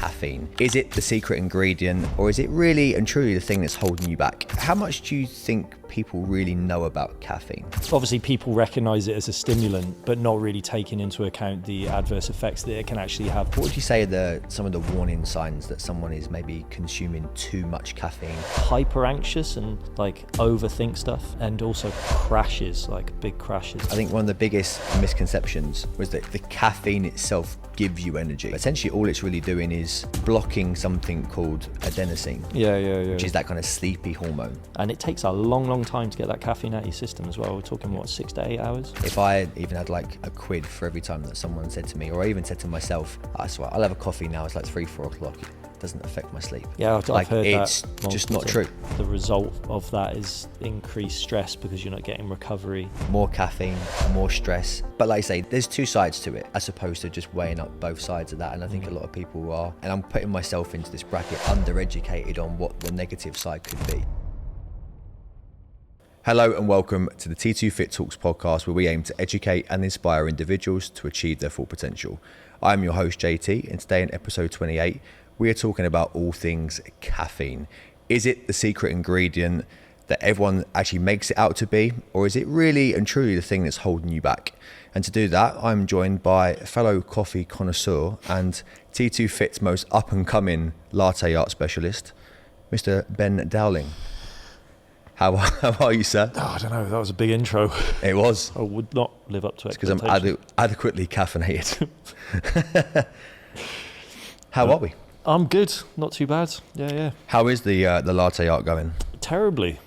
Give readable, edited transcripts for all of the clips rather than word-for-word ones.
caffeine. Is it the secret ingredient, or is it really and truly the thing that's holding you back? How much do you think people really know about caffeine? Obviously, people recognise it as a stimulant, but not really taking into account the adverse effects that it can actually have. What would you say are some of the warning signs that someone is maybe consuming too much caffeine? Hyper anxious and overthink stuff, and also crashes, big crashes. I think one of the biggest misconceptions was that the caffeine itself gives you energy. Essentially, all it's really doing is blocking something called adenosine. Yeah. Which is that kind of sleepy hormone. And it takes a long time to get that caffeine out of your system as well. We're talking, 6 to 8 hours? If I even had a quid for every time that someone said to me, or I even said to myself, I swear, I'll have a coffee now, it's 3-4 o'clock. Doesn't affect my sleep. Yeah, I've heard it's that. It's just not true. The result of that is increased stress because you're not getting recovery. More caffeine, more stress. But like I say, there's two sides to it, as opposed to just weighing up both sides of that. And I think a lot of people are, and I'm putting myself into this bracket, undereducated on what the negative side could be. Hello and welcome to the T2 Fit Talks podcast, where we aim to educate and inspire individuals to achieve their full potential. I'm your host JT, and today in episode 28, we are talking about all things caffeine. Is it the secret ingredient that everyone actually makes it out to be, or is it really and truly the thing that's holding you back? And to do that, I'm joined by a fellow coffee connoisseur and T2 Fit's most up-and-coming latte art specialist, Mr. Ben Dowling. How are you, sir? Oh, I don't know, that was a big intro. It was. I would not live up to it. It's because I'm adequately caffeinated. How are we? I'm good, not too bad. Yeah. How is the latte art going? Terribly.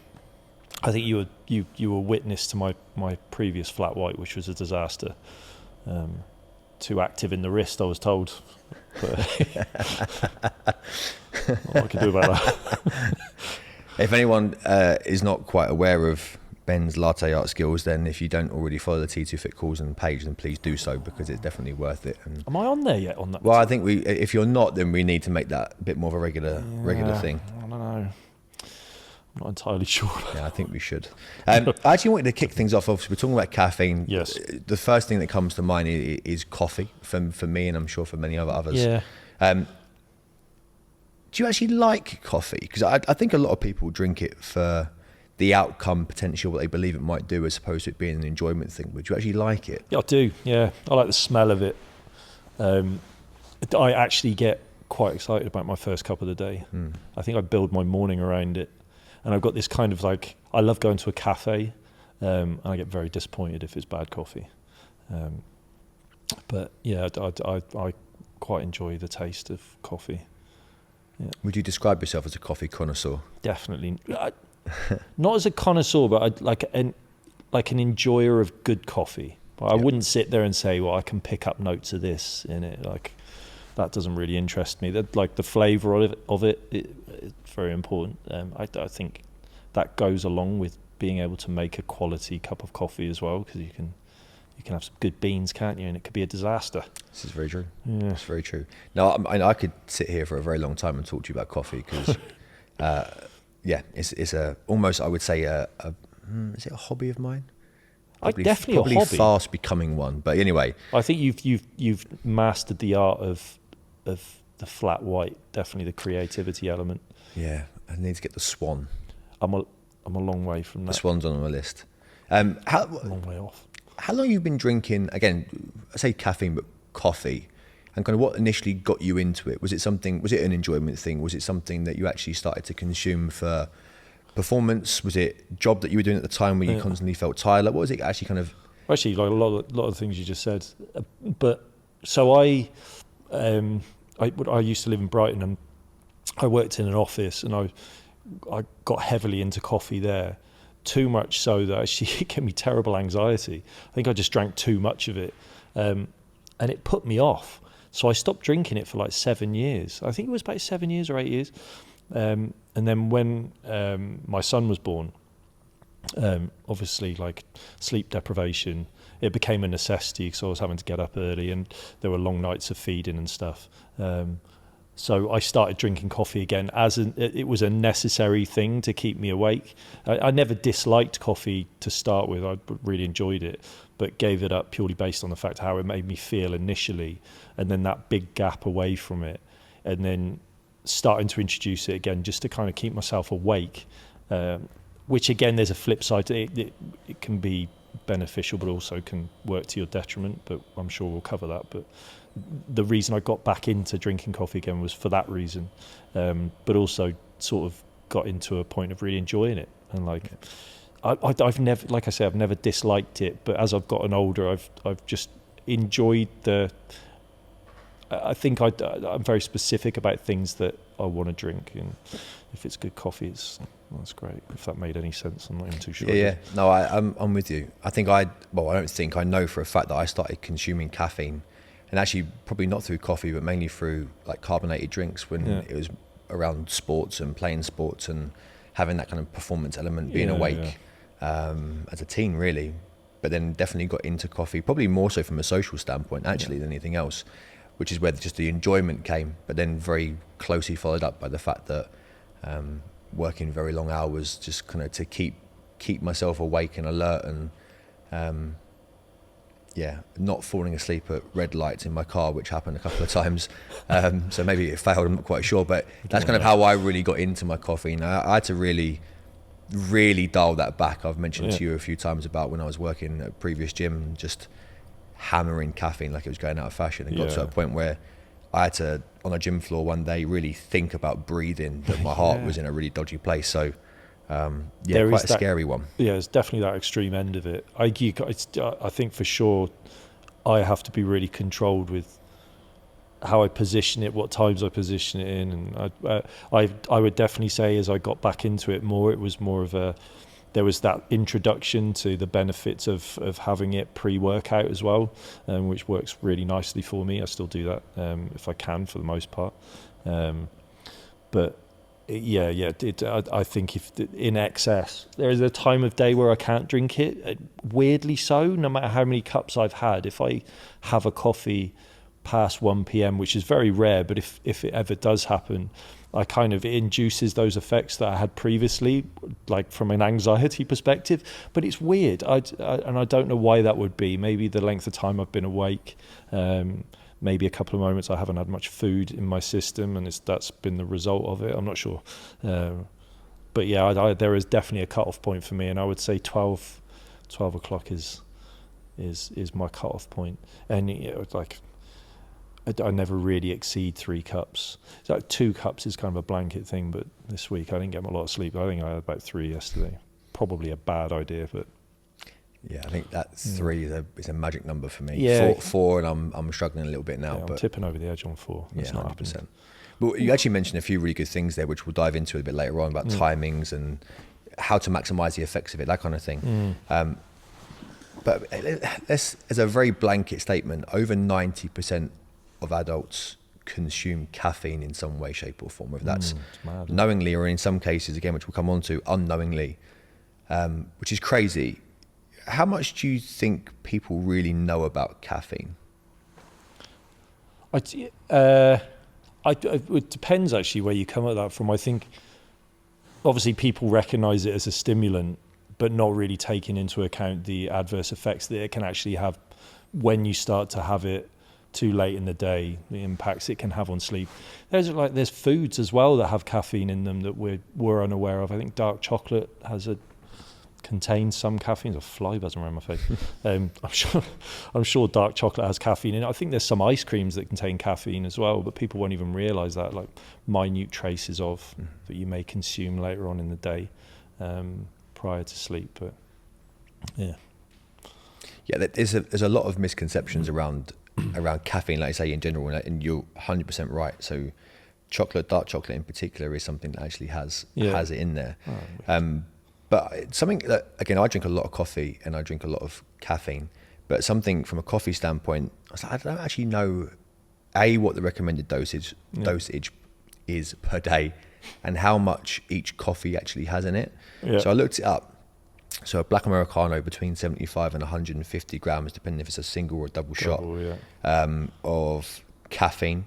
I think you were witness to my previous flat white, which was a disaster. Too active in the wrist, I was told. But what I can do about that. If anyone is not quite aware of Ben's latte art skills, then if you don't already follow the T2 Fit calls and page, then please do so, because it's definitely worth it. And am I on there yet on that? Well, I think if you're not, then we need to make that a bit more of a regular thing. I don't know. I'm not entirely sure. Yeah, I think we should. I actually wanted to kick things off. Obviously, we're talking about caffeine. Yes. The first thing that comes to mind is coffee for me, and I'm sure for many others. Yeah. Do you actually like coffee? Because I think a lot of people drink it for the outcome potential, what they believe it might do, as opposed to it being an enjoyment thing. Would you actually like it? Yeah, I do. Yeah, I like the smell of it. I actually get quite excited about my first cup of the day. I think I build my morning around it. And I've got this kind of I love going to a cafe, and I get very disappointed if it's bad coffee. But yeah, I quite enjoy the taste of coffee. Yeah. Would you describe yourself as a coffee connoisseur? Definitely. Not as a connoisseur, but like an enjoyer of good coffee. I wouldn't sit there and say, well, I can pick up notes of this in it. That doesn't really interest me. The flavour of it, it's very important. I think that goes along with being able to make a quality cup of coffee as well, because you can have some good beans, can't you? And it could be a disaster. This is very true. Yeah. It's very true. Now, I could sit here for a very long time and talk to you about coffee, because, it's almost, I would say, is it a hobby of mine? Probably a hobby. Fast becoming one. But anyway, I think you've mastered the art of the flat white. Definitely the creativity element. Yeah, I need to get the Swan. I'm a long way from that. The Swan's on my list. A long way off. How long have you been drinking, again, I say caffeine, but coffee, and kind of what initially got you into it? Was it an enjoyment thing? Was it something that you actually started to consume for performance? Was it a job that you were doing at the time where you constantly felt tired? What was it actually kind of? Actually, a lot of the things you just said. But so I used to live in Brighton, and I worked in an office, and I got heavily into coffee there. Too much so that actually it gave me terrible anxiety. I think I just drank too much of it, and it put me off. So I stopped drinking it for 7 years. I think it was about 7 years or 8 years. And then when my son was born, obviously sleep deprivation, it became a necessity, because I was having to get up early and there were long nights of feeding and stuff. So I started drinking coffee again it was a necessary thing to keep me awake. I never disliked coffee to start with. I really enjoyed it, but gave it up purely based on the fact how it made me feel initially. And then that big gap away from it and then starting to introduce it again just to kind of keep myself awake, which again, there's a flip side to it. It can be beneficial, but also can work to your detriment, but I'm sure we'll cover that. But the reason I got back into drinking coffee again was for that reason, but also sort of got into a point of really enjoying it. And like, I've never, like I say, I've never disliked it, but as I've gotten older, I've just enjoyed I think I'm very specific about things that I want to drink, and if it's good coffee, that's great. If that made any sense, I'm not even too sure. Yeah. No, I'm with you. I know for a fact that I started consuming caffeine, and actually probably not through coffee, but mainly through like carbonated drinks when it was around sports and playing sports and having that kind of performance element, being awake as a teen, really. But then definitely got into coffee, probably more so from a social standpoint actually than anything else, which is where just the enjoyment came, but then very closely followed up by the fact that working very long hours just kind of to keep myself awake and alert, and not falling asleep at red lights in my car, which happened a couple of times. So maybe it failed, I'm not quite sure, but that's kind of how I really got into my coffee. And I had to really dial that back. I've mentioned to you a few times about when I was working at a previous gym, just hammering caffeine like it was going out of fashion. It got to a point where I had to, on a gym floor one day, really think about breathing, that my heart was in a really dodgy place. So quite a scary one. Yeah, it's definitely that extreme end of it. I think for sure I have to be really controlled with how I position it, what times I position it in, and I would definitely say as I got back into it more, it was more of there was that introduction to the benefits of having it pre-workout as well, which works really nicely for me. I still do that if I can, for the most part. But I think if in excess, there is a time of day where I can't drink it. Weirdly so, no matter how many cups I've had, if I have a coffee past 1 p.m, which is very rare, but if it ever does happen, it induces those effects that I had previously, like from an anxiety perspective. But it's weird, and I don't know why that would be. Maybe the length of time I've been awake, maybe a couple of moments I haven't had much food in my system, and that's been the result of it. I'm not sure, but yeah, there is definitely a cut-off point for me, and I would say 12 o'clock is my cut-off point. And I never really exceed 3 cups. It's like 2 cups is kind of a blanket thing, but this week I didn't get a lot of sleep. I think I had about 3 yesterday. Probably a bad idea, but yeah, I think that 3 is a magic number for me. Yeah. 4, and I'm struggling a little bit now. Yeah, I'm tipping over the edge on 4. That's not 100%. Happening. But you actually mentioned a few really good things there, which we'll dive into a bit later on, about timings and how to maximise the effects of it, that kind of thing. But as a very blanket statement, over 90% of adults consume caffeine in some way, shape or form, whether that's knowingly or in some cases, again, which we'll come on to, unknowingly, which is crazy. How much do you think people really know about caffeine? It depends actually where you come at that from. I think obviously people recognise it as a stimulant, but not really taking into account the adverse effects that it can actually have when you start to have it too late in the day, the impacts it can have on sleep. There's foods as well that have caffeine in them that we're unaware of. I think dark chocolate contains some caffeine. There's a fly buzzing around my face. I'm sure dark chocolate has caffeine in it. I think there's some ice creams that contain caffeine as well, but people won't even realise that, like minute traces of that you may consume later on in the day prior to sleep. But yeah, there's a lot of misconceptions around caffeine, like I say, in general, and you're 100% right. So dark chocolate in particular, is something that actually has it in there. But it's something that, again, I drink a lot of coffee and I drink a lot of caffeine, but something from a coffee standpoint, I don't actually know what the recommended dosage is per day and how much each coffee actually has in it. So I looked it up. So a black Americano between 75 and 150 grams, depending if it's a single or a double shot of caffeine.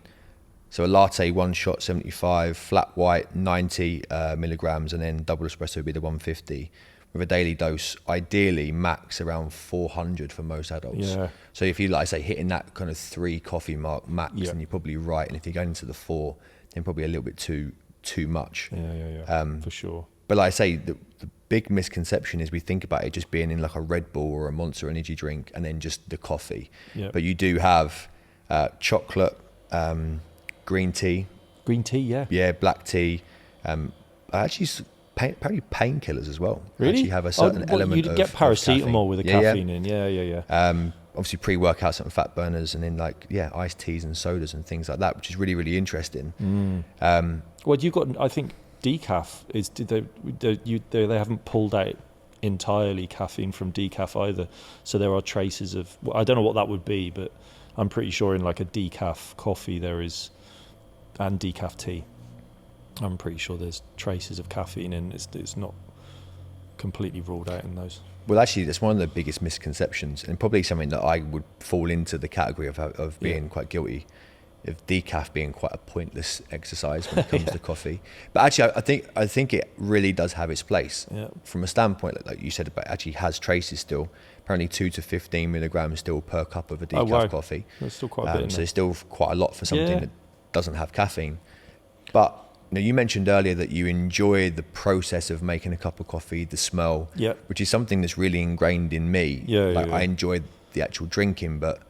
So a latte, 1 shot, 75, flat white, 90 milligrams, and then double espresso would be the 150. with a daily dose, ideally max around 400 for most adults. Yeah. So if you, like I say, hitting that kind of 3 coffee mark max, Yeah. then you're probably right. And if you're going into the 4, then probably a little bit too much. Yeah. For sure. But like I say, the big misconception is we think about it just being in like a Red Bull or a Monster energy drink and then just the coffee. Yeah. But you do have chocolate, green tea. Green tea, yeah. Yeah, black tea. Actually, apparently painkillers as well. Really? Actually have a certain element you of get paracetamol caffeine. with the caffeine in. Yeah. Obviously pre-workouts and fat burners, and then iced teas and sodas and things like that, which is really, really interesting. Well, you got, I think, decaf is, they haven't pulled out entirely caffeine from decaf either, so there are traces of, I don't know what that would be, but I'm pretty sure in like a decaf coffee there is, and decaf tea, I'm pretty sure there's traces of caffeine in. It's not completely ruled out in those. Well, actually, that's one of the biggest misconceptions, and probably something that I would fall into the category of being quite guilty of decaf being quite a pointless exercise when it comes to coffee. But actually, I think it really does have its place from a standpoint, like you said, but it actually has traces still. Apparently 2 to 15 milligrams still per cup of a decaf coffee. That's still quite a bit. So it's still quite a lot for something that doesn't have caffeine. But you mentioned earlier that you enjoy the process of making a cup of coffee, the smell, which is something that's really ingrained in me. I enjoy the actual drinking, but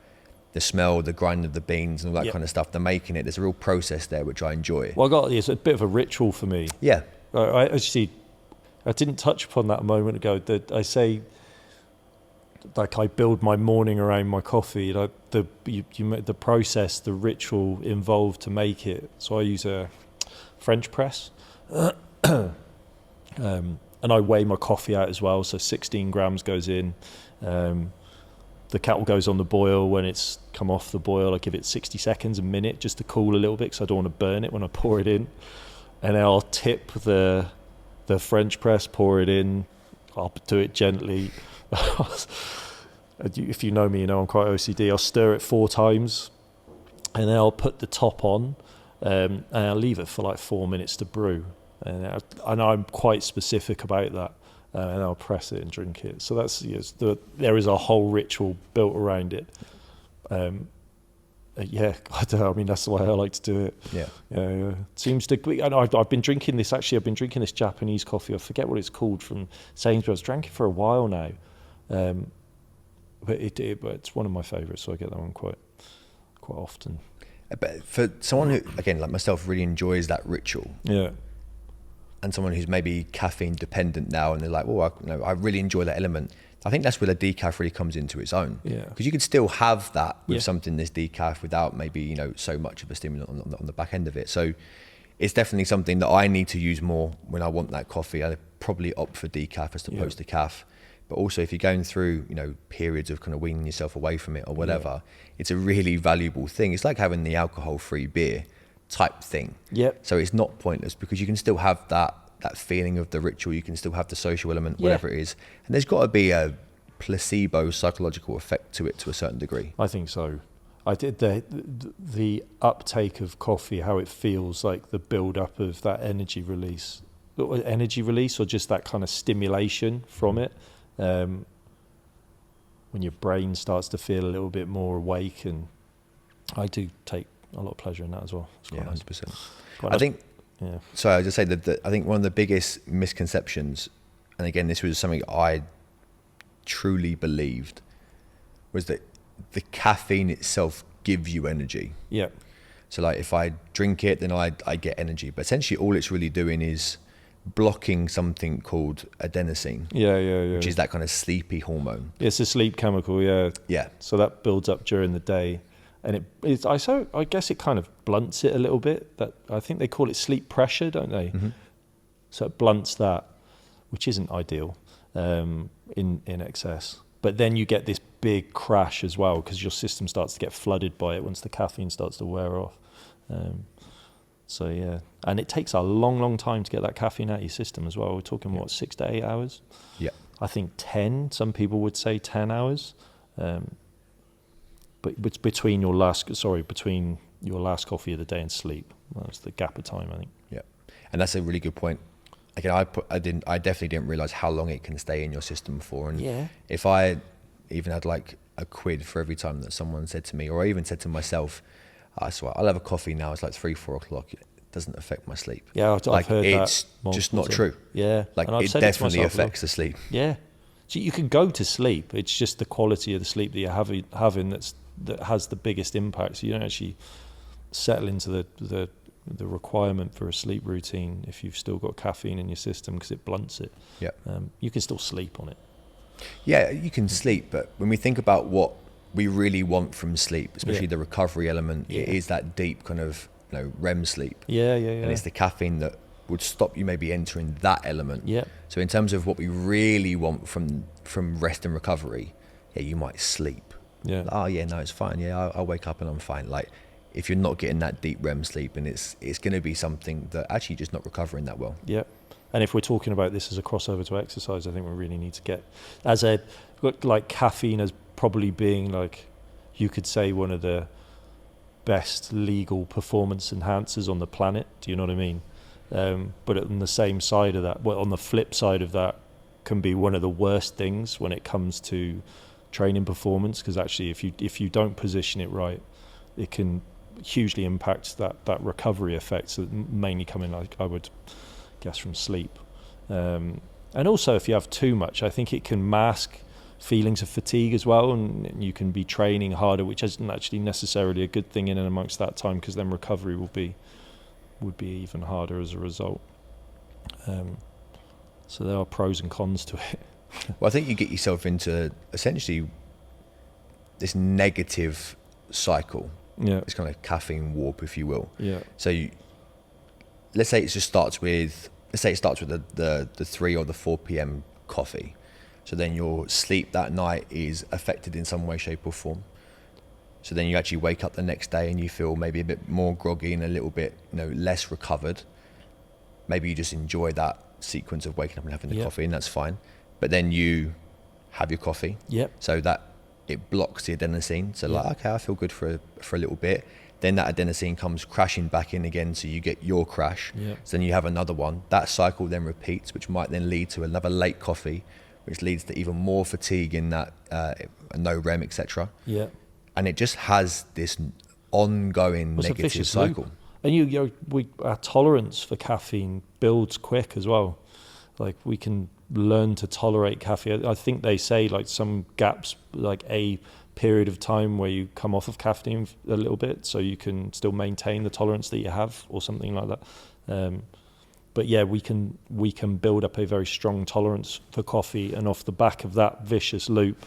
the smell, the grind of the beans and all that kind of stuff, the making it, there's a real process there which I enjoy. Well, it's a bit of a ritual for me. Yeah. I didn't touch upon that a moment ago. That I say, like, I build my morning around my coffee. Like the process, the ritual involved to make it. So I use a French press, and I weigh my coffee out as well. So 16 grams goes in. The kettle goes on the boil. When it's come off the boil, I give it 60 seconds, a minute, just to cool a little bit because I don't want to burn it when I pour it in. And then I'll tip the French press, pour it in. I'll do it gently. If you know me, you know I'm quite OCD. I'll stir it 4 times, and then I'll put the top on, and I'll leave it for like 4 minutes to brew. And I'm quite specific about that. And I'll press it and drink it. So that's there is a whole ritual built around it. I don't know. I mean, that's the way I like to do it. Yeah. It seems to be. And I've been drinking this. Actually, I've been drinking this Japanese coffee. I forget what it's called, from Sainsbury's. I've drank it for a while now, but it's one of my favourites. So I get that one quite often. But for someone who, again, like myself, really enjoys that ritual. Yeah. And someone who's maybe caffeine dependent now, and they're like, I really enjoy that element. I think that's where the decaf really comes into its own. Yeah. Because you can still have that with something that's decaf without maybe, so much of a stimulant on the back end of it. So it's definitely something that I need to use more when I want that coffee. I probably opt for decaf as opposed to caf. But also if you're going through, periods of kind of weaning yourself away from it or whatever, it's a really valuable thing. It's like having the alcohol-free beer type thing. So it's not pointless because you can still have that feeling of the ritual. You can still have the social element, whatever it is. And there's got to be a placebo psychological effect to it to a certain degree. I think so. I did the uptake of coffee, how it feels, like the build up of that energy release, or just that kind of stimulation from it. When your brain starts to feel a little bit more awake, and I do take a lot of pleasure in that as well. It's quite nice. 100%. Quite nice. Sorry, I was just say that I think one of the biggest misconceptions, and again, this was something I truly believed, was that the caffeine itself gives you energy. Yeah. So like if I drink it, then I get energy. But essentially all it's really doing is blocking something called adenosine. Which is that kind of sleepy hormone. It's a sleep chemical, yeah. Yeah. So that builds up during the day. And I guess it kind of blunts it a little bit. That I think they call it sleep pressure, don't they? Mm-hmm. So it blunts that, which isn't ideal in excess. But then you get this big crash as well because your system starts to get flooded by it once the caffeine starts to wear off. And it takes a long, long time to get that caffeine out of your system as well. We're talking 6 to 8 hours. Yeah, I think 10. Some people would say 10 hours. But between your last coffee of the day and sleep, that's the gap of time, I think. Yeah, and that's a really good point. again, I definitely didn't realize how long it can stay in your system for. And Yeah. if I even had like a quid for every time that someone said to me, or I even said to myself, I swear, I'll have a coffee now. It's like 3-4 o'clock. It doesn't affect my sleep. Yeah, I've Like, heard it's that. just not Multiple true. times. Yeah. Like, And I've it said it to definitely myself as well. affects the sleep. Yeah. So you can go to sleep. It's just the quality of the sleep that you're having that has the biggest impact. So you don't actually settle into the requirement for a sleep routine if you've still got caffeine in your system, because it blunts it. Yeah. You can still sleep on it. Yeah, you can sleep, but when we think about what we really want from sleep, especially the recovery element, it is that deep kind of REM sleep. Yeah. And it's the caffeine that would stop you maybe entering that element. Yeah. So in terms of what we really want from rest and recovery, you might sleep. Yeah. Like, oh yeah, no, it's fine. Yeah, I'll wake up and I'm fine. Like, if you're not getting that deep REM sleep, and it's going to be something that actually just not recovering that well. Yeah. And if we're talking about this as a crossover to exercise, I think we really need to get like caffeine as probably being, like, you could say, one of the best legal performance enhancers on the planet. Do you know what I mean? But on the same side of that, on the flip side of that, can be one of the worst things when it comes to training performance, because actually if you don't position it right, it can hugely impact that recovery effect, so mainly coming, like, I would guess, from sleep. And also, if you have too much, I think it can mask feelings of fatigue as well, and you can be training harder, which isn't actually necessarily a good thing in and amongst that time, because then recovery would be even harder as a result. So there are pros and cons to it. Well, I think you get yourself into essentially this negative cycle. Yeah. It's kind of caffeine warp, if you will. Yeah. So let's say it starts with the 3 or the 4 p.m. coffee. So then your sleep that night is affected in some way, shape or form. So then you actually wake up the next day and you feel maybe a bit more groggy and a little bit, less recovered. Maybe you just enjoy that sequence of waking up and having the coffee, and that's fine. But then you have your coffee. Yep. So that it blocks the adenosine. So like, okay, I feel good for a little bit. Then that adenosine comes crashing back in again, so you get your crash. Yep. So then you have another one. That cycle then repeats, which might then lead to another late coffee, which leads to even more fatigue in that no REM, etc. Yeah. And it just has this ongoing negative cycle. Loop. And our tolerance for caffeine builds quick as well. Like, we can learn to tolerate caffeine. I think they say, like, some gaps, like a period of time where you come off of caffeine a little bit, so you can still maintain the tolerance that you have, or something like that. But yeah, we can build up a very strong tolerance for coffee, and off the back of that vicious loop,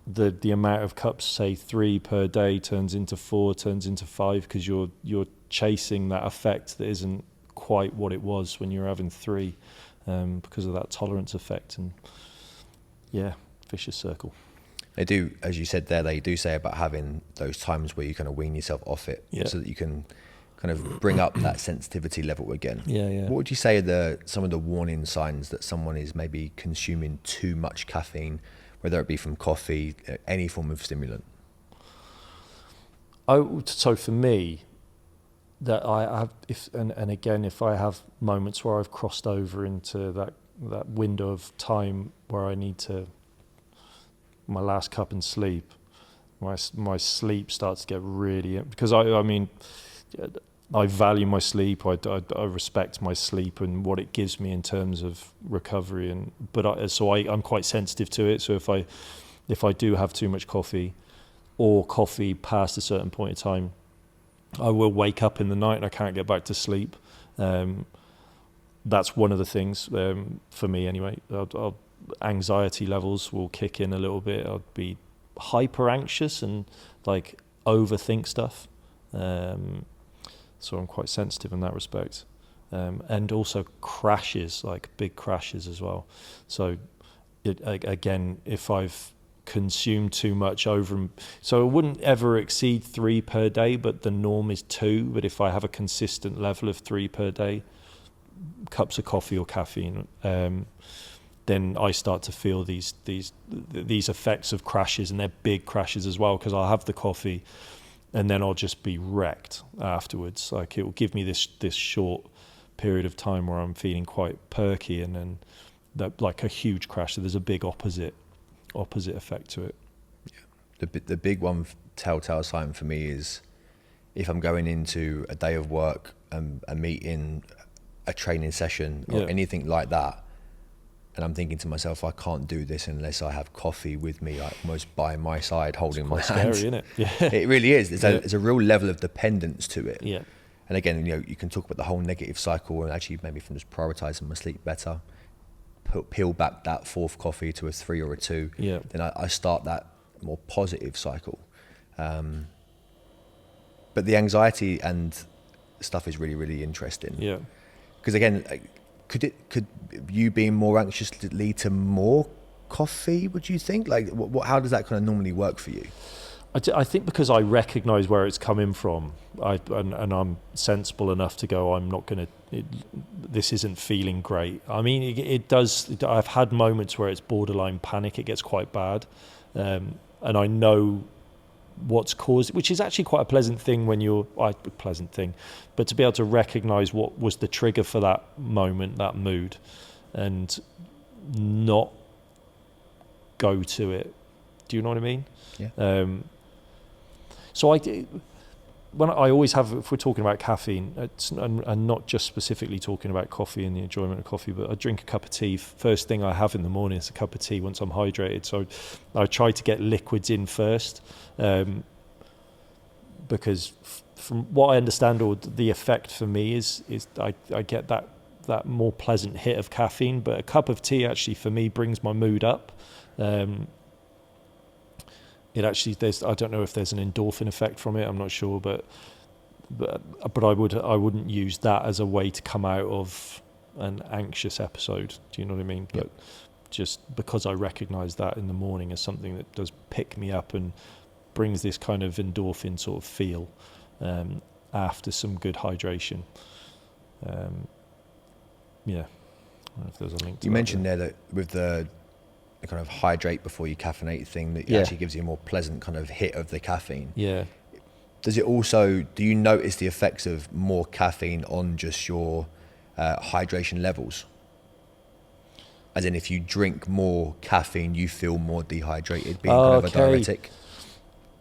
the amount of cups, say 3 per day, turns into 4, turns into 5, because you're chasing that effect that isn't quite what it was when you're having 3, because of that tolerance effect. And vicious circle. They do, as you said there, they do say about having those times where you kind of wean yourself off it, so that you can kind of bring up that sensitivity level again. What would you say are some of the warning signs that someone is maybe consuming too much caffeine, whether it be from coffee, any form of stimulant? So for me, that I have, if I have moments where I've crossed over into that window of time where I need to, my last cup and sleep, my sleep starts to get really, because I value my sleep. I respect my sleep and what it gives me in terms of recovery, I'm quite sensitive to it. So if I do have too much coffee, or coffee past a certain point in time, I will wake up in the night and I can't get back to sleep. That's one of the things, for me anyway. Anxiety levels will kick in a little bit. I'd be hyper anxious and like overthink stuff. So I'm quite sensitive in that respect. And also crashes, like big crashes as well. So again, if I've consumed too much so I wouldn't ever exceed 3 per day, but the norm is 2. But if I have a consistent level of 3 per day, cups of coffee or caffeine, then I start to feel these effects of crashes, and they're big crashes as well, because I'll have the coffee and then I'll just be wrecked afterwards. Like, it will give me this short period of time where I'm feeling quite perky, and then that like a huge crash. So there's a big opposite effect to it. The big one, telltale sign for me, is if I'm going into a day of work, a meeting, a training session, or anything like that, and I'm thinking to myself, I can't do this unless I have coffee with me, like almost by my side, holding my hand. Scary, isn't it? Yeah. It really is. There's a real level of dependence to it. Yeah. And again, you can talk about the whole negative cycle, and actually maybe from just prioritizing my sleep better, peel back that fourth coffee to a 3 or a 2. Yeah. Then I start that more positive cycle. But the anxiety and stuff is really, really interesting. Yeah. Because again, could you being more anxious lead to more coffee, would you think? Like, how does that kind of normally work for you? I think because I recognise where it's coming from, and I'm sensible enough to go, I'm not going to, this isn't feeling great. I mean, it does, I've had moments where it's borderline panic, it gets quite bad. And I know what's caused, which is actually quite a pleasant thing but to be able to recognise what was the trigger for that moment, that mood, and not go to it. Do you know what I mean? Yeah. So I always have, if we're talking about caffeine, and not just specifically talking about coffee and the enjoyment of coffee, but I drink a cup of tea. First thing I have in the morning is a cup of tea once I'm hydrated. So I try to get liquids in first, because from what I understand, or the effect for me is I get that more pleasant hit of caffeine. But a cup of tea actually for me brings my mood up. It actually, I don't know if there's an endorphin effect from it. I'm not sure, but I wouldn't use that as a way to come out of an anxious episode. Do you know what I mean? Yep. But just because I recognise that in the morning as something that does pick me up and brings this kind of endorphin sort of feel after some good hydration. Yeah, I don't know if there's a link to You mentioned there that with the kind of hydrate before you caffeinate thing, that actually gives you a more pleasant kind of hit of the caffeine. Yeah. Does it also, do you notice the effects of more caffeine on just your hydration levels? As in, if you drink more caffeine, you feel more dehydrated, being kind of a diuretic?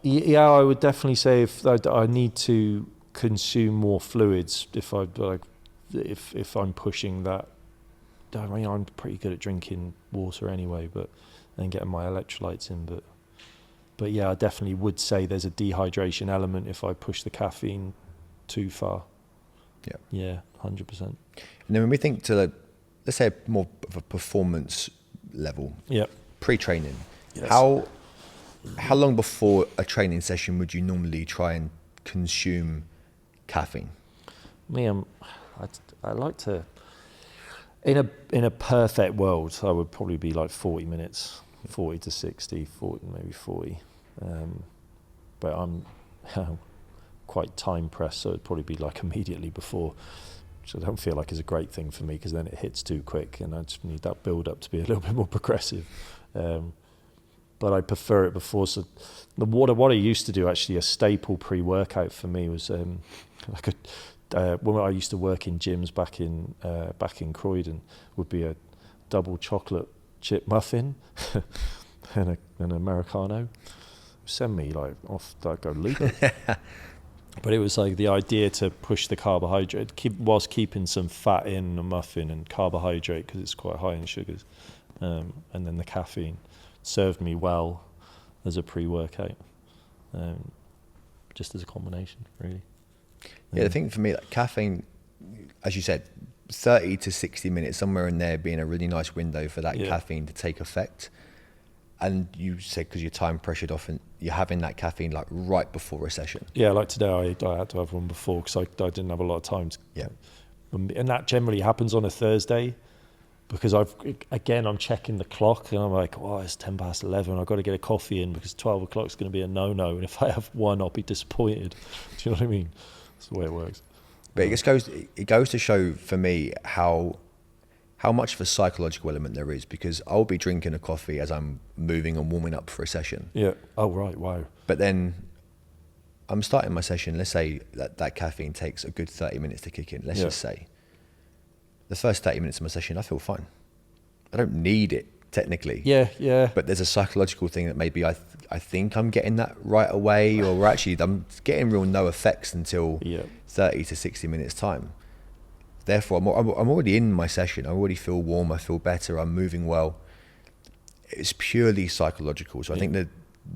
Yeah, I would definitely say if I need to consume more fluids, if I'm pushing that. I mean, I'm pretty good at drinking water anyway, but then getting my electrolytes in. But yeah, I definitely would say there's a dehydration element if I push the caffeine too far. Yeah. Yeah, 100%. And then when we think to, let's say, more of a performance level, pre-training, yes. How long before a training session would you normally try and consume caffeine? I like to. In a perfect world, I would probably be like 40 minutes, 40 to 60, 40, maybe 40. But I'm quite time pressed, so it'd probably be like immediately before, which I don't feel like is a great thing for me because then it hits too quick and I just need that build up to be a little bit more progressive. But I prefer it before. So what I used to do, actually, a staple pre-workout for me was when I used to work in gyms back in Croydon, would be a double chocolate chip muffin and an Americano. Send me like off, I'd go looping. But it was like the idea to push the carbohydrate, whilst keeping some fat in the muffin and carbohydrate because it's quite high in sugars, and then the caffeine served me well as a pre-workout, just as a combination, really. Yeah, the thing for me, like caffeine, as you said, 30 to 60 minutes, somewhere in there being a really nice window for that caffeine to take effect. And you said because you're time pressured, often you're having that caffeine like right before a session. Yeah, like today I had to have one before because I didn't have a lot of time. And that generally happens on a Thursday because I'm checking the clock and I'm like, oh, it's 10 past 11. I've got to get a coffee in because 12 o'clock is going to be a no-no. And if I have one, I'll be disappointed. Do you know what I mean? That's the way it works. But it goes to show for me how much of a psychological element there is, because I'll be drinking a coffee as I'm moving and warming up for a session. Yeah. Oh, right. Wow. But then I'm starting my session. Let's say that caffeine takes a good 30 minutes to kick in. Let's just say. the first 30 minutes of my session, I feel fine. I don't need it technically. Yeah. But there's a psychological thing that maybe I think I'm getting that right away, or actually I'm getting real no effects until 30 to 60 minutes time. Therefore, I'm already in my session. I already feel warm. I feel better. I'm moving well. It's purely psychological. So I think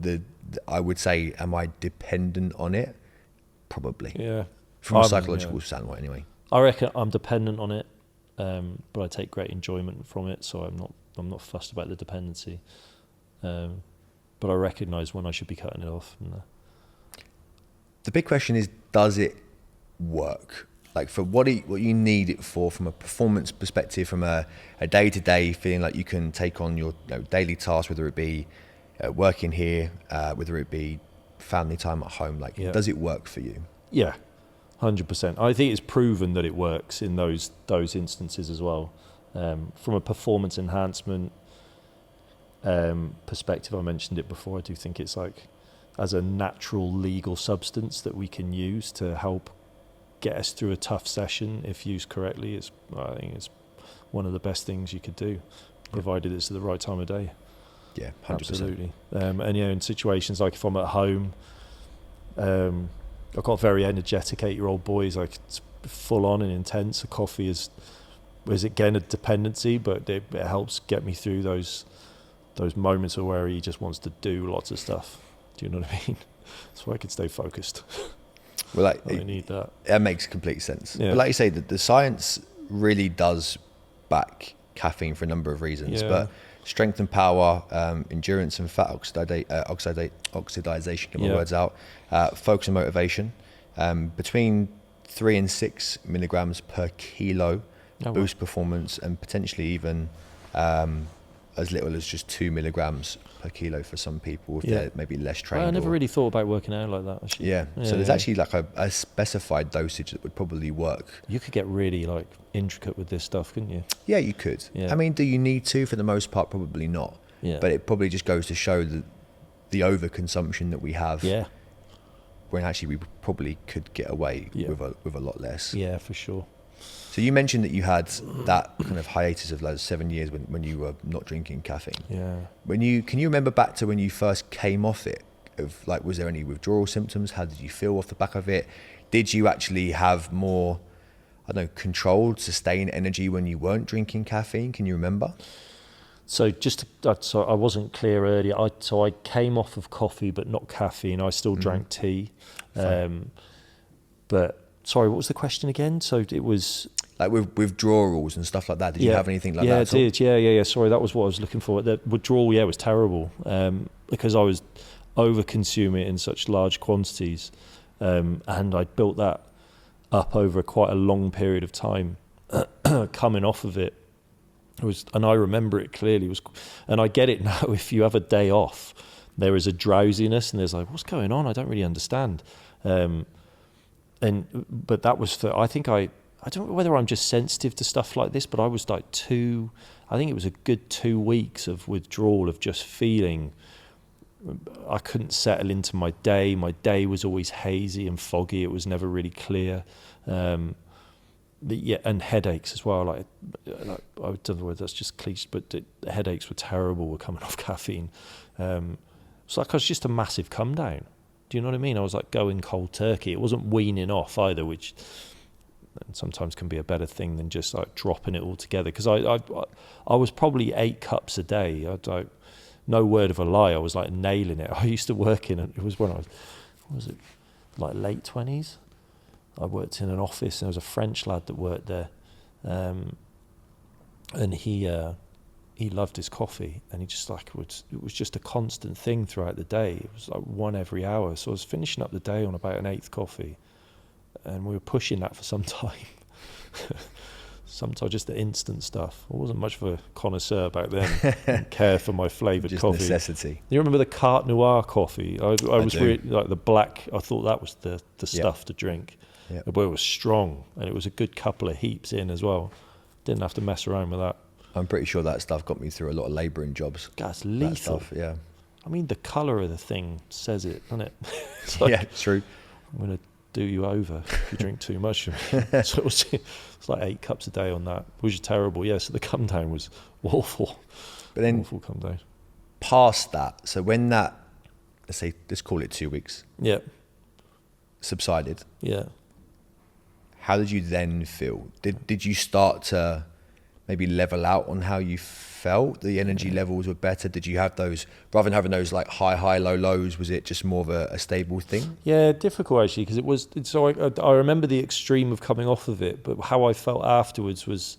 that I would say, am I dependent on it? Probably. Yeah. From a psychological standpoint, anyway. I reckon I'm dependent on it, but I take great enjoyment from it. So I'm not fussed about the dependency. But I recognise when I should be cutting it off. The big question is, does it work? Like, for what you need it for, from a performance perspective, from a day-to-day feeling like you can take on your daily tasks, whether it be working here, whether it be family time at home, does it work for you? Yeah, 100%. I think it's proven that it works in those instances as well. From a performance enhancement perspective, I mentioned it before, I do think it's like as a natural legal substance that we can use to help get us through a tough session if used correctly. I think it's one of the best things you could do, provided it's at the right time of day. Yeah, 100%. Absolutely. And in situations like if I'm at home, I've got very energetic 8-year-old boys, like it's full on and intense. A coffee is again a dependency, but it helps get me through those moments where he just wants to do lots of stuff. Do you know what I mean? So I can stay focused. Well, I need that. That makes complete sense. Yeah. But like you say, the science really does back caffeine for a number of reasons. Yeah. But strength and power, endurance and fat oxidization, get my words out, focus and motivation, between 3 and 6 milligrams per kilo boost performance, and potentially even as little as just 2 milligrams per kilo for some people if they're maybe less trained. I never really thought about working out like that, actually. So there's actually like a specified dosage that would probably work. You could get really like intricate with this stuff, couldn't you? Yeah, you could. I mean, do you need to? For the most part, probably not. But it probably just goes to show that the overconsumption that we have, when actually we probably could get away with a lot less. Yeah, for sure. So you mentioned that you had that kind of hiatus of like 7 years when you were not drinking caffeine. Yeah. Can you remember back to when you first came off it? Was there any withdrawal symptoms? How did you feel off the back of it? Did you actually have more, controlled, sustained energy when you weren't drinking caffeine? Can you remember? So so I wasn't clear earlier. I came off of coffee, but not caffeine. I still drank tea. But sorry, what was the question again? So it was like with withdrawals and stuff like that. Did you have anything like that? Yeah, I did. Yeah. Sorry, that was what I was looking for. The withdrawal, was terrible because I was over-consuming it in such large quantities, and I built that up over quite a long period of time. Coming off of it, and I remember it clearly. And I get it now. If you have a day off, there is a drowsiness, and there's like, what's going on? I don't really understand. But that was I think I don't know whether I'm just sensitive to stuff like this, but I was like I think it was a good 2 weeks of withdrawal, of just feeling I couldn't settle into my day. My day was always hazy and foggy. It was never really clear. And headaches as well. Like I don't know whether that's just cliche, but the headaches were terrible. Were coming off caffeine. It's like I was just a massive come down. Do you know what I mean? I was like going cold turkey. It wasn't weaning off either, which sometimes can be a better thing than just like dropping it all together. Because I was probably 8 cups a day. No word of a lie. I was like nailing it. I used to work it was when like late 20s. I worked in an office, and there was a French lad that worked there, and he loved his coffee, and he just it was just a constant thing throughout the day. It was like one every hour. So I was finishing up the day on about an 8th coffee, and we were pushing that for some time. Sometimes just the instant stuff. I wasn't much of a connoisseur back then. Didn't care for my flavoured coffee. Just necessity. You remember the Carte Noire coffee? I was really like the black. I thought that was the stuff to drink. Yeah. But it was strong, and it was a good couple of heaps in as well. Didn't have to mess around with that. I'm pretty sure that stuff got me through a lot of labouring jobs. That's lethal. Stuff, yeah. I mean, the colour of the thing says it, doesn't it? It's true. I'm going to do you over if you drink too much. So it's like 8 cups a day on that, which is terrible. Yeah, so the come down was awful. But then awful come down. Past that, so when that, let's call it 2 weeks, Yeah. subsided, Yeah. how did you then feel? Did you start to maybe level out on how you felt? The energy levels were better? Did you have those, rather than having those like high, low, lows, was it just more of a stable thing? Yeah, difficult actually, because so I remember the extreme of coming off of it, but how I felt afterwards was,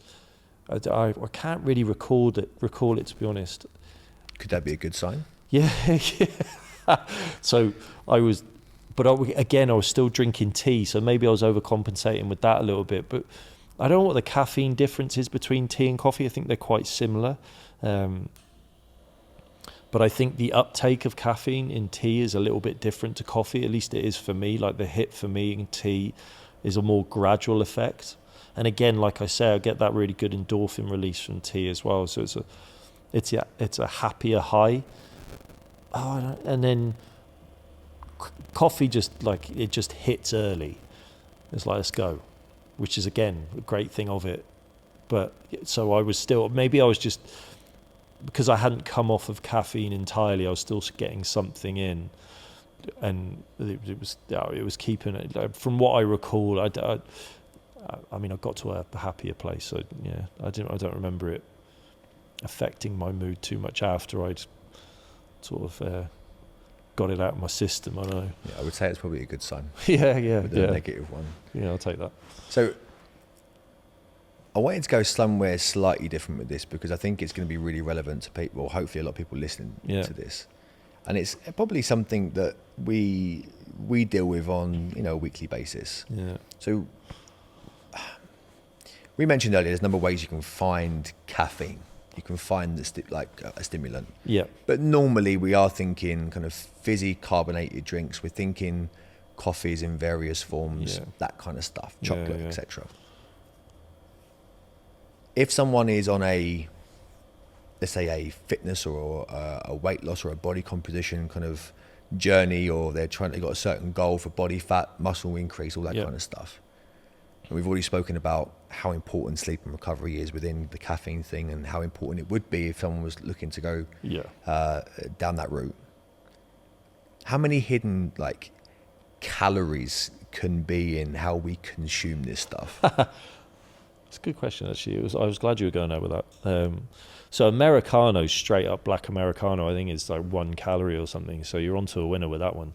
I can't really recall it to be honest. Could that be a good sign? Yeah, yeah. So I was, but again, I was still drinking tea, so maybe I was overcompensating with that a little bit. But I don't know what the caffeine difference is between tea and coffee. I think they're quite similar. But I think the uptake of caffeine in tea is a little bit different to coffee. At least it is for me. Like the hit for me in tea is a more gradual effect. And again, like I say, I get that really good endorphin release from tea as well. So it's a happier high. And then coffee it just hits early. It's like, let's go, which is again a great thing of it. But so I was still, maybe I was just, because I hadn't come off of caffeine entirely, I was still getting something in, and it was keeping it. From what I recall, I mean, I got to a happier place. So yeah, I don't remember it affecting my mood too much after I'd sort of got it out of my system. I don't know. Yeah, I would say it's probably a good sign. Yeah. With the negative one. Yeah, I'll take that. So I wanted to go somewhere slightly different with this, because I think it's going to be really relevant to people, or hopefully a lot of people listening to this. And it's probably something that we deal with on a weekly basis. Yeah. So we mentioned earlier there's a number of ways you can find caffeine. You can find a stimulant. Yeah. But normally we are thinking kind of fizzy carbonated drinks. We're thinking coffees in various forms, that kind of stuff, chocolate, etc. If someone is on let's say a fitness or a weight loss or a body composition kind of journey, or they've got a certain goal for body fat, muscle increase, all that kind of stuff. And we've already spoken about how important sleep and recovery is within the caffeine thing, and how important it would be if someone was looking to go down that route. How many hidden calories can be in how we consume this stuff? It's a good question, actually. I was glad you were going over that. So Americano, straight up black Americano, I think is like 1 calorie or something. So you're onto a winner with that one.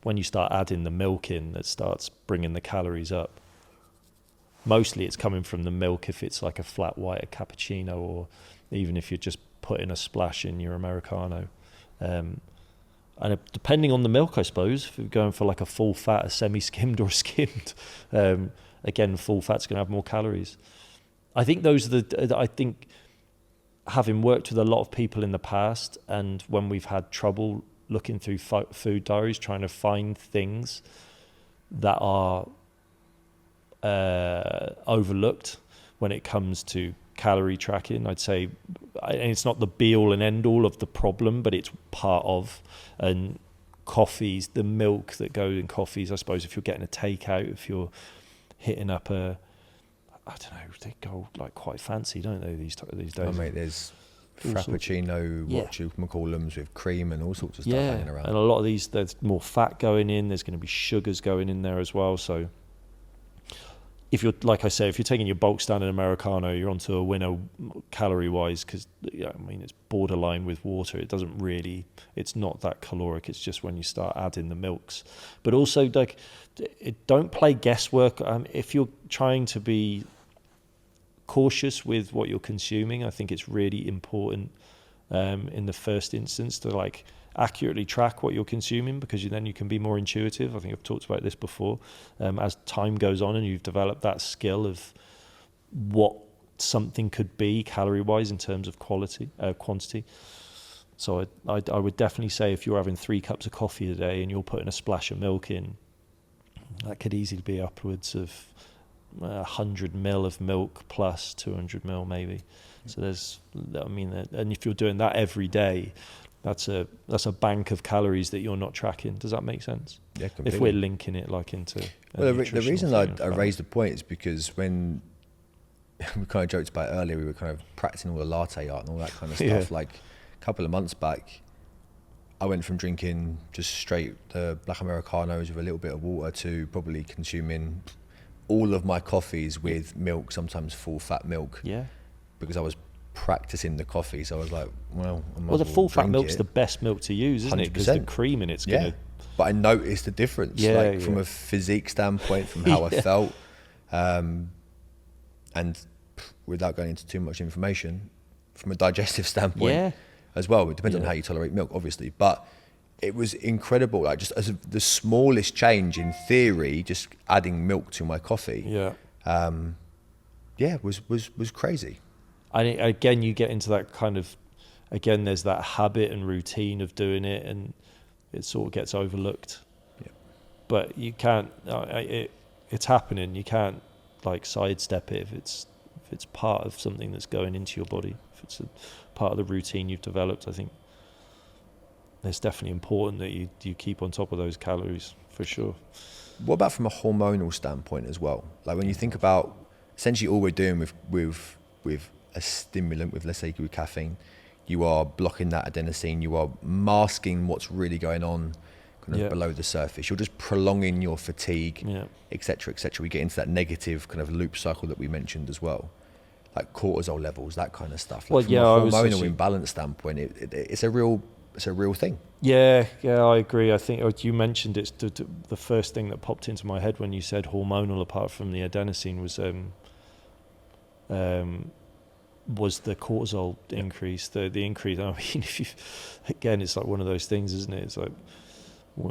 When you start adding the milk in, that starts bringing the calories up. Mostly it's coming from the milk if it's like a flat white, a cappuccino, or even if you're just putting a splash in your Americano. And depending on the milk, I suppose, if you're going for like a full fat, a semi-skimmed or a skimmed, again, full fat's going to have more calories. I think I think having worked with a lot of people in the past, and when we've had trouble looking through food diaries, trying to find things that are overlooked when it comes to calorie tracking, I'd say, and it's not the be all and end all of the problem, but it's part of. And coffees, the milk that goes in coffees, I suppose, if you're getting a takeout, if you're hitting up I don't know, they go like quite fancy, don't they, these days? Oh, mate, there's Frappuccino, what you call them, with cream and all sorts of stuff hanging around. And a lot of these, there's more fat going in, there's going to be sugars going in there as well. So if you're, like I say, if you're taking your bulk standard Americano, you're onto a winner calorie-wise, because I mean, it's borderline with water. It doesn't really, it's not that caloric. It's just when you start adding the milks. But also, don't play guesswork. If you're trying to be cautious with what you're consuming, I think it's really important in the first instance to accurately track what you're consuming, because then you can be more intuitive. I think I've talked about this before. As time goes on and you've developed that skill of what something could be calorie-wise in terms of quantity. So I would definitely say if you're having 3 cups of coffee a day and you're putting a splash of milk in, that could easily be upwards of 100 ml of milk plus 200 ml maybe. So and if you're doing that every day, that's a bank of calories that you're not tracking. Does that make sense? Yeah, completely. If we're linking it like into the reason I raised the point is because when we kind of joked about it earlier, we were kind of practicing all the latte art and all that kind of stuff. Like a couple of months back, I went from drinking just straight the black Americanos with a little bit of water to probably consuming all of my coffees with milk, sometimes full fat milk. Yeah. Because I was practicing the coffee, so I was like, well, the full fat milk's the best milk to use, isn't 100%. It? Because the cream in it's gonna. But I noticed the difference, from a physique standpoint, from how I felt, and without going into too much information, from a digestive standpoint as well. It depends on how you tolerate milk, obviously, but it was incredible. Like just as the smallest change in theory, just adding milk to my coffee. Was crazy. Again, you get into that kind of, there's that habit and routine of doing it, and it sort of gets overlooked. Yeah. But you can't. It's happening. You can't like sidestep it if it's part of something that's going into your body. If it's a part of the routine you've developed, I think it's definitely important that you keep on top of those calories for sure. What about from a hormonal standpoint as well? Like when you think about essentially all we're doing with a stimulant, with let's say with caffeine, you are blocking that adenosine, you are masking what's really going on kind of below the surface. You're just prolonging your fatigue, etc., etc. We get into that negative kind of loop cycle that we mentioned as well, like cortisol levels, that kind of stuff. Like from a hormonal imbalance standpoint, it's a real thing. Yeah, I agree. I think you mentioned it's the first thing that popped into my head when you said hormonal, apart from the adenosine, was the cortisol increase, the increase. I mean, it's like one of those things, isn't it? It's like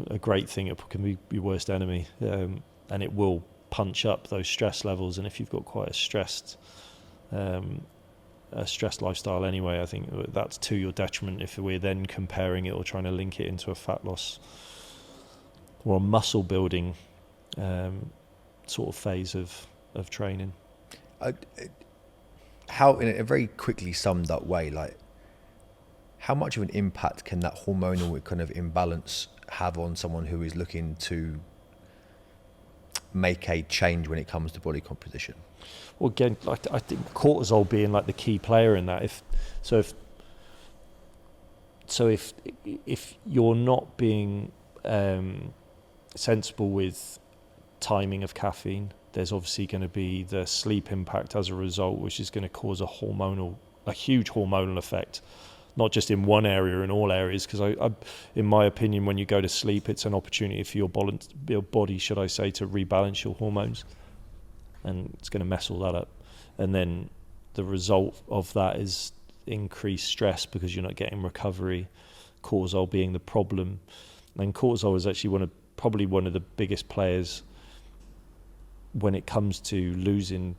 a great thing. It can be your worst enemy, and it will punch up those stress levels. And if you've got quite a stressed lifestyle anyway, I think that's to your detriment if we're then comparing it or trying to link it into a fat loss or a muscle building sort of phase of training. How, in a very quickly summed up way, like how much of an impact can that hormonal kind of imbalance have on someone who is looking to make a change when it comes to body composition? Well, again, I think cortisol being like the key player in that. If you're not being sensible with timing of caffeine, there's obviously going to be the sleep impact as a result, which is going to cause a huge hormonal effect, not just in one area, in all areas. Because in my opinion, when you go to sleep, it's an opportunity for your body, should I say, to rebalance your hormones, and it's going to mess all that up. And then the result of that is increased stress because you're not getting recovery. Cortisol being the problem, and cortisol is actually probably one of the biggest players when it comes to losing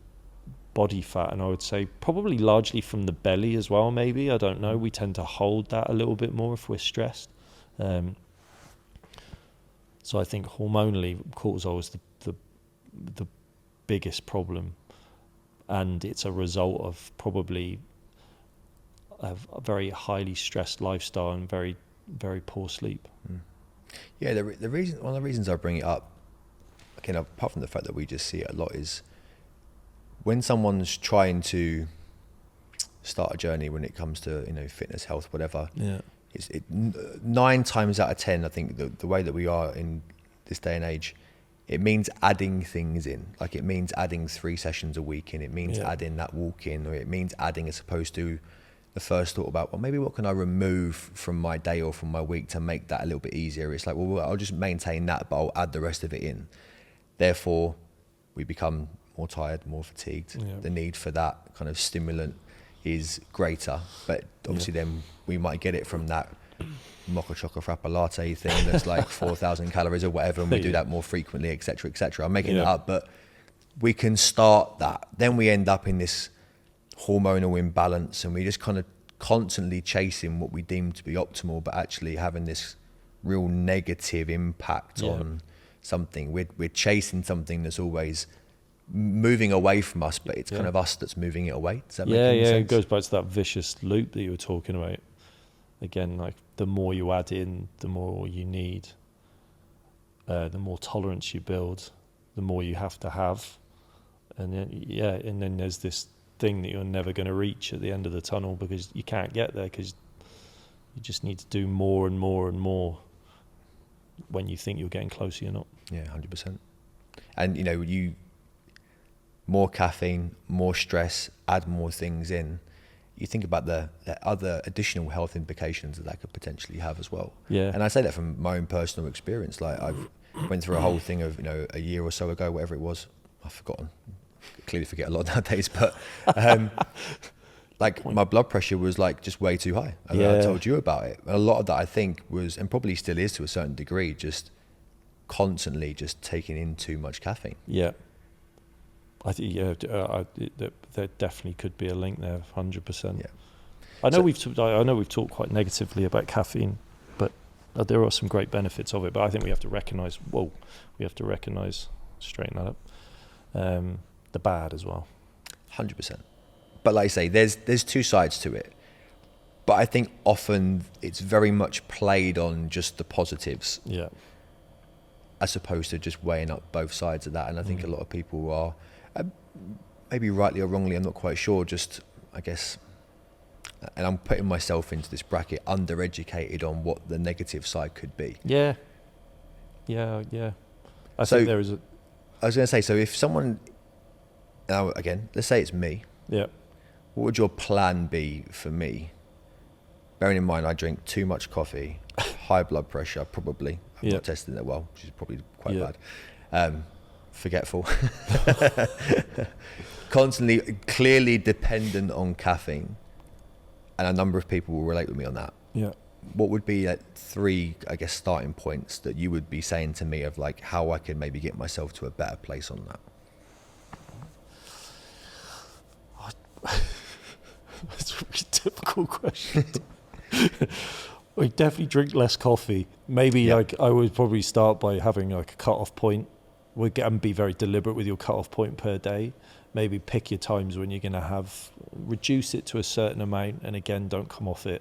body fat, and I would say probably largely from the belly as well. Maybe, I don't know. We tend to hold that a little bit more if we're stressed. So I think hormonally, cortisol is the biggest problem, and it's a result of probably a very highly stressed lifestyle and very, very poor sleep. Yeah, one of the reasons I bring it up, again, apart from the fact that we just see it a lot, is when someone's trying to start a journey when it comes to fitness, health, whatever. Yeah. 9 times out of 10, I think the way that we are in this day and age, it means adding things in. Like it means adding 3 sessions a week in. It means adding that walk in, or it means adding as opposed to the first thought about, well, maybe what can I remove from my day or from my week to make that a little bit easier? It's like, well, I'll just maintain that, but I'll add the rest of it in. Therefore, we become more tired, more fatigued. Yeah. The need for that kind of stimulant is greater, but obviously then we might get it from that mocha chocolate frappa latte thing that's like 4,000 calories or whatever, and we do that more frequently, etc., etc. I'm making it up, but we can start that. Then we end up in this hormonal imbalance, and we just kind of constantly chasing what we deem to be optimal, but actually having this real negative impact on something. We're chasing something that's always moving away from us, but it's kind of us that's moving it away. Does that make any sense? It goes back to that vicious loop that you were talking about. again, like the more you add in, the more you need, the more tolerance you build, the more you have to have. And then, and then there's this thing that you're never going to reach at the end of the tunnel because you can't get there because you just need to do more and more and more when you think you're getting closer, you're not. Yeah, 100%. And, you more caffeine, more stress, add more things in. You think about the other additional health implications that could potentially have as well. Yeah. And I say that from my own personal experience. Like I've went through a whole thing of, a year or so ago, whatever it was. I've forgotten. Clearly forget a lot nowadays, but like my blood pressure was like just way too high. I told you about it. A lot of that I think was, and probably still is to a certain degree, just constantly just taking in too much caffeine. Yeah. I think there definitely could be a link there, 100%. Yeah. I know we've talked quite negatively about caffeine, but there are some great benefits of it. But I think we have to recognise. Straighten that up. The bad as well. 100%. But like I say, there's two sides to it. But I think often it's very much played on just the positives. Yeah. As opposed to just weighing up both sides of that. And I think a lot of people are, maybe rightly or wrongly, I'm not quite sure, just, I guess, and I'm putting myself into this bracket, undereducated on what the negative side could be. Yeah. I think there is I was going to say, so if someone, now again, let's say it's me. Yeah. What would your plan be for me? Bearing in mind I drink too much coffee, high blood pressure, probably. I'm not testing it well, which is probably quite bad. Forgetful. Constantly, clearly dependent on caffeine. And a number of people will relate with me on that. Yeah. What would be three, I guess, starting points that you would be saying to me of like how I could maybe get myself to a better place on that? That's a really difficult question. I definitely drink less coffee. Maybe like I would probably start by having like a cut-off point. And be very deliberate with your cut-off point per day. Maybe pick your times when you're going to reduce it to a certain amount, and again, don't come off it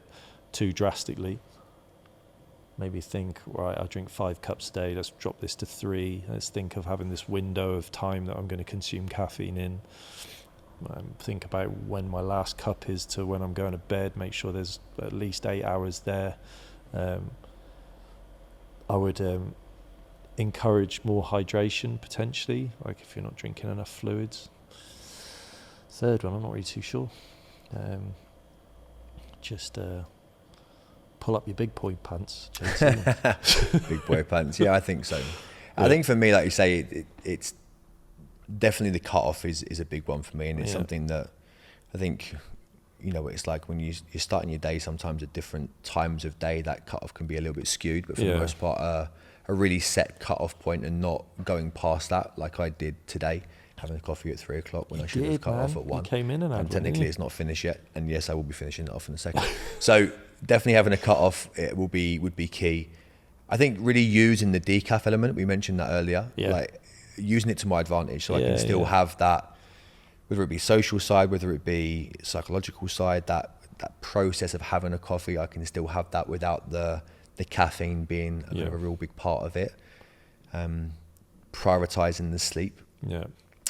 too drastically. Maybe think, right, I drink 5 cups a day, let's drop this to 3. Let's think of having this window of time that I'm going to consume caffeine in. Think about when my last cup is to when I'm going to bed, make sure there's at least 8 hours there. I would encourage more hydration potentially, like if you're not drinking enough fluids. Third one, I'm not really too sure. Just pull up your big boy pants, JT. Big boy pants, yeah, I think so. Yeah. I think for me, like you say, it's definitely the cut-off is a big one for me, and it's something that I think, it's like when you're starting your day, sometimes at different times of day, that cut-off can be a little bit skewed, but for the most part, a really set cut-off point and not going past that like I did today, having a coffee at 3 o'clock when I should have cut off at 1. You came in and technically it's not finished yet, and yes, I will be finishing it off in a second. So definitely having a cut-off would be key. I think really using the decaf element, we mentioned that earlier, like using it to my advantage, so I can still have that, whether it be social side, whether it be psychological side, that process of having a coffee, I can still have that without the caffeine being a real big part of it. Prioritizing the sleep,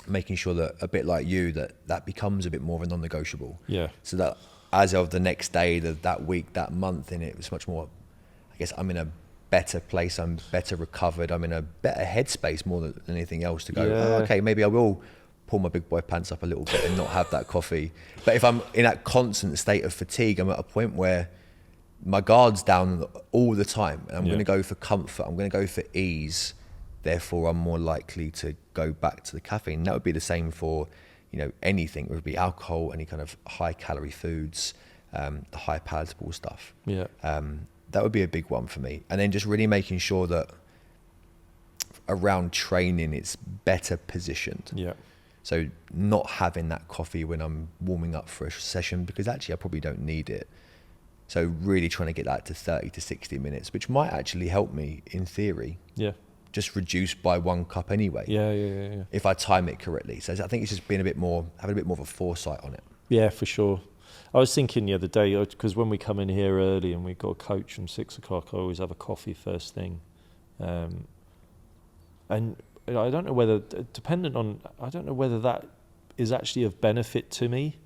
making sure that, a bit like you, that becomes a bit more of a non-negotiable. So that as of the next day, that week, that month, and it was much more, I guess I'm in a better place, I'm better recovered, I'm in a better headspace more than anything else to go, okay, maybe I will pull my big boy pants up a little bit and not have that coffee. But if I'm in that constant state of fatigue, I'm at a point where my guard's down all the time, and I'm going to go for comfort, I'm going to go for ease, therefore I'm more likely to go back to the caffeine. That would be the same for anything. It would be alcohol, any kind of high calorie foods, the high palatable stuff. That would be a big one for me. And then just really making sure that around training it's better positioned. So not having that coffee when I'm warming up for a session, because actually I probably don't need it. So really trying to get that to 30 to 60 minutes, which might actually help me in theory. Just reduce by 1 cup anyway. Yeah. If I time it correctly. So I think it's just being having a bit more of a foresight on it. Yeah, for sure. I was thinking the other day, because when we come in here early and we've got a coach from 6 o'clock, I always have a coffee first thing. And I don't know whether, I don't know whether that is actually of benefit to me,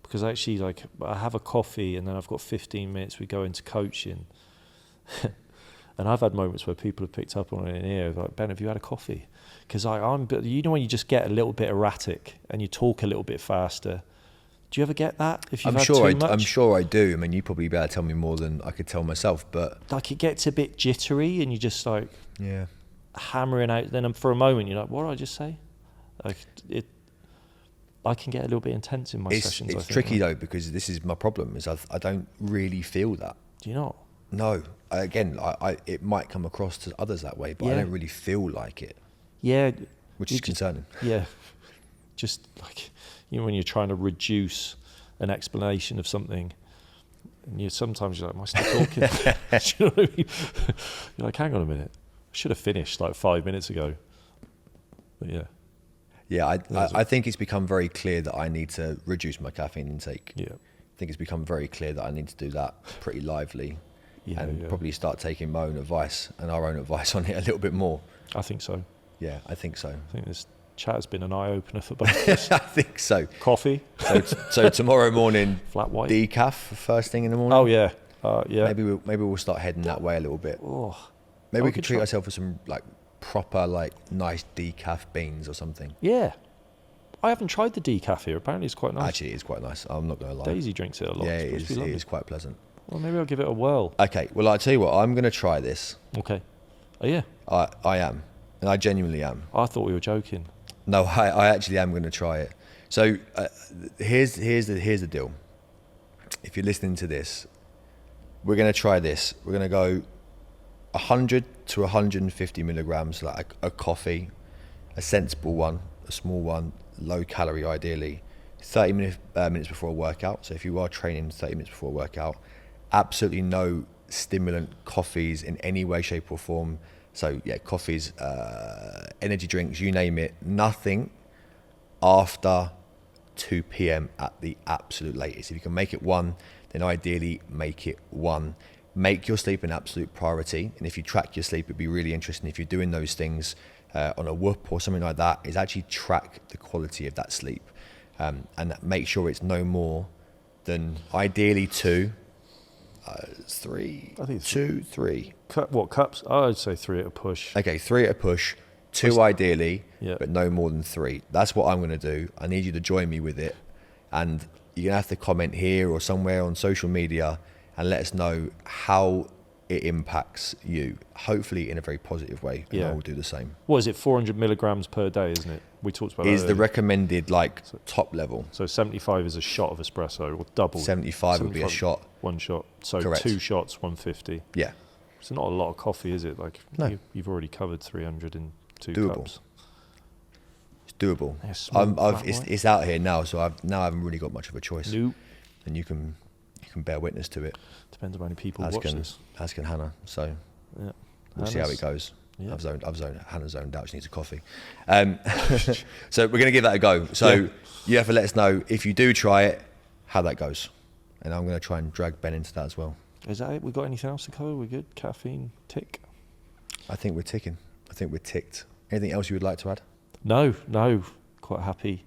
because actually, like, I have a coffee and then I've got 15 minutes, we go into coaching. And I've had moments where people have picked up on it in here, like, Ben, have you had a coffee? Because when you just get a little bit erratic and you talk a little bit faster. Do you ever get that? If you've had too much? I'm sure I do. I mean, you probably better tell me more than I could tell myself, but like, it gets a bit jittery and you just like hammering out. Then for a moment you're like, what did I just say? Like, I can get a little bit intense in my sessions. It's tricky though, because this is my problem, is I don't really feel that. Do you not? No. Again, it might come across to others that way, but I don't really feel like it. Yeah. Which is concerning. Yeah. Just like, when you're trying to reduce an explanation of something, and sometimes you're like, am I still talking? Do you know what I mean? You're like, hang on a minute, I should have finished like 5 minutes ago. But yeah. Yeah, I think it's become very clear that I need to reduce my caffeine intake. Yeah. I think it's become very clear that I need to do that pretty lively, and probably start taking my own advice and our own advice on it a little bit more. I think so. Yeah, I think so. I think this chat has been an eye-opener for both of us. I think so. Coffee. So tomorrow morning, flat white. Decaf first thing in the morning. Oh yeah, yeah. Maybe we'll start heading that way a little bit. Oh, maybe we could treat ourselves with some like proper, like, nice decaf beans or something. Yeah. I haven't tried the decaf here. Apparently it's quite nice. Actually, it is quite nice. I'm not going to lie. Daisy drinks it a lot. Yeah, it is quite pleasant. Well, maybe I'll give it a whirl. Okay, well, I'll tell you what, I'm going to try this. Okay. Oh, yeah? I am. And I genuinely am. I thought we were joking. No, I actually am going to try it. So here's the deal. If you're listening to this, we're going to try this. We're going to go 100 to 150 milligrams, like a coffee, a sensible one, a small one, low calorie ideally, 30 minutes before a workout. So if you are training 30 minutes before a workout, absolutely no stimulant coffees in any way, shape or form. So yeah, coffees, energy drinks, you name it, nothing after 2 p.m. at the absolute latest. If you can make it 1, then ideally make it 1. Make your sleep an absolute priority. And if you track your sleep, it'd be really interesting if you're doing those things on a Whoop or something like that, is actually track the quality of that sleep. And make sure it's no more than ideally 2, 3, I think 2, 3. What, cups? I'd say 3 at a push. Okay, 3 at a push, 2 ideally, Yeah. but no more than 3. That's what I'm going to do. I need you to join me with it. And you're going to have to comment here or somewhere on social media and let us know how it impacts you, hopefully in a very positive way. And I will do the same. What is it, 400 milligrams per day, isn't it? We talked about Is that the earlier. recommended, like, top level. So 75 is a shot of espresso, or double. 75 would be a shot. One shot. So Correct. 2 shots, 150. Yeah. It's not a lot of coffee, is it? Like, No. you've already covered 300 in 2 Doable. cups. It's doable. Yeah, small, flat It's out here now, so I haven't really got much of a choice. Nope. And you can bear witness to it. Depends on how many people watch this. As can Hannah. So Yeah. we'll see how it goes. Yeah. Hannah's zoned out. She needs a coffee. So we're going to give that a go. So you have to let us know if you do try it, how that goes. And I'm going to try and drag Ben into that as well. Is that it? We got anything else to cover? We good? Caffeine, tick? I think we're ticking. I think we're ticked. Anything else you would like to add? No. Quite happy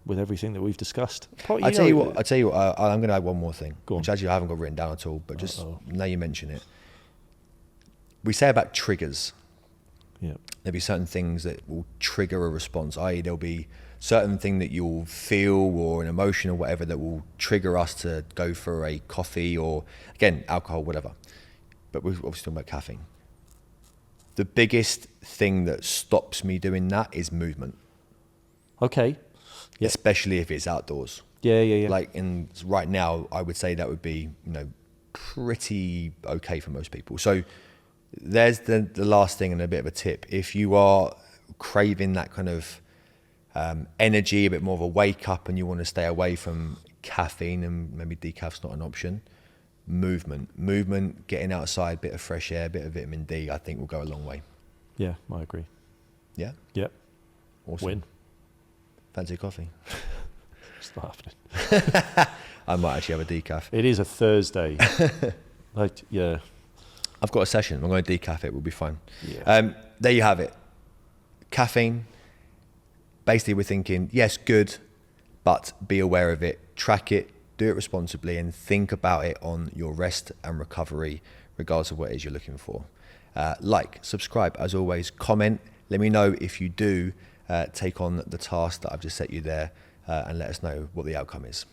with everything that we've discussed. I tell you what. I'm going to add one more thing, Go on. which actually I haven't got written down at all. But just now you mention it, we say about triggers. Yeah. There'll be certain things that will trigger a response. I.e., there'll be certain thing that you'll feel or an emotion or whatever that will trigger us to go for a coffee or, again, alcohol, whatever. But we're obviously talking about caffeine. The biggest thing that stops me doing that is movement. Okay. Yep. Especially if it's outdoors. Yeah. Like right now, I would say that would be, pretty okay for most people. So there's the last thing and a bit of a tip. If you are craving that kind of energy, a bit more of a wake up, and you want to stay away from caffeine and maybe decaf's not an option, movement, getting outside, bit of fresh air, bit of vitamin D, I think will go a long way. Yeah, I agree. Yeah? Yep. Awesome. Win. Fancy coffee? It's not happening. I might actually have a decaf. It is a Thursday. Yeah. I've got a session. I'm going to decaf it. We'll be fine. Yeah. There you have it. Caffeine. Basically, we're thinking, yes, good, but be aware of it. Track it. Do it responsibly, and think about it on your rest and recovery, regardless of what it is you're looking for. Subscribe, as always, comment. Let me know if you do take on the task that I've just set you there, and let us know what the outcome is.